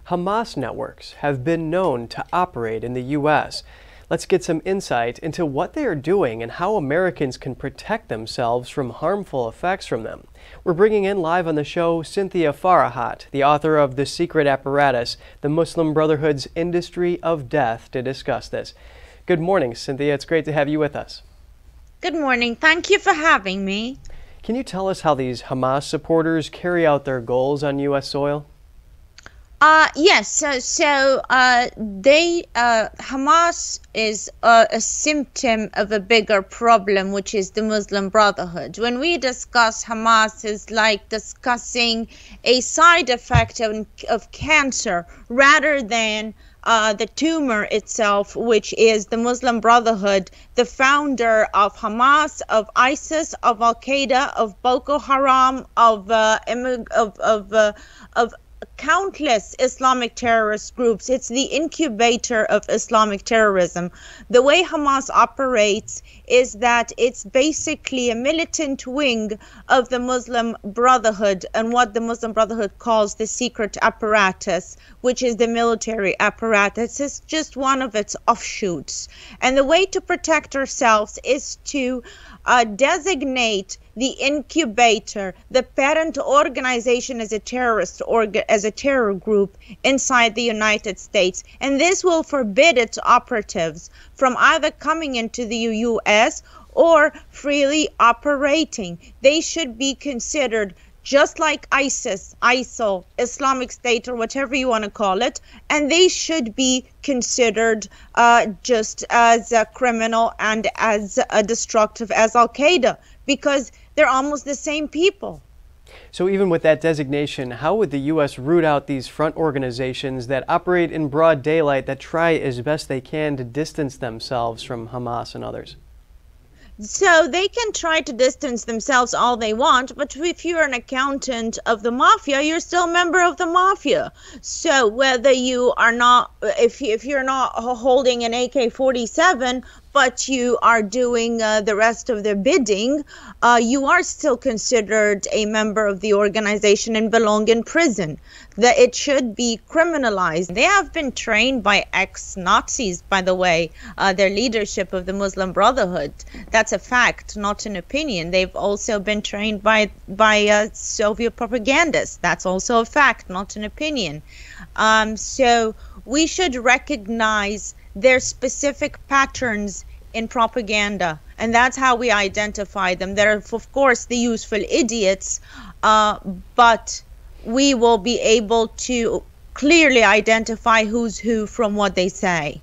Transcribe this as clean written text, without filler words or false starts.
Hamas networks have been known to operate in the U.S. Let's get some insight into what they are doing and how Americans can protect themselves from harmful effects from them. We're bringing in live on the show Cynthia Phahrahat, the author of The Secret Apparatus, the Muslim Brotherhood's Industry of Death, to discuss this. Good morning, Cynthia. It's great to have you with us. Good morning. Thank you for having me. Can you tell us how these Hamas supporters carry out their goals on U.S. soil? Yes, Hamas is a symptom of a bigger problem, which is the Muslim Brotherhood. When we discuss Hamas, it's like discussing a side effect of cancer rather than the tumor itself, which is the Muslim Brotherhood, the founder of Hamas, of ISIS, of Al-Qaeda, of Boko Haram, of countless Islamic terrorist groups. It's the incubator of Islamic terrorism. The way Hamas operates is that it's basically a militant wing of the Muslim Brotherhood and what the Muslim Brotherhood calls the secret apparatus, which is the military apparatus. It's just one of its offshoots. And the way to protect ourselves is to designate the incubator, the parent organization, as a terror group inside the United States, and this will forbid its operatives from either coming into the U.S. or freely operating. They should be considered just like ISIS, ISIL, Islamic State, or whatever you want to call it, and they should be considered just as criminal and as destructive as Al-Qaeda, because they're almost the same people. So even with that designation, how would the U.S. root out these front organizations that operate in broad daylight, that try as best they can to distance themselves from Hamas and others? So they can try to distance themselves all they want, but if you're an accountant of the mafia, you're still a member of the mafia. So whether you are not, if you're not holding an AK-47, but you are doing the rest of their bidding, you are still considered a member of the organization and belong in prison. That it should be criminalized. They have been trained by ex-Nazis, by the way, their leadership of the Muslim Brotherhood. That's a fact, not an opinion. They've also been trained by Soviet propagandists. That's also a fact, not an opinion. So we should recognize their specific patterns in propaganda, and that's how we identify them. They're, of course, the useful idiots, but we will be able to clearly identify who's who from what they say.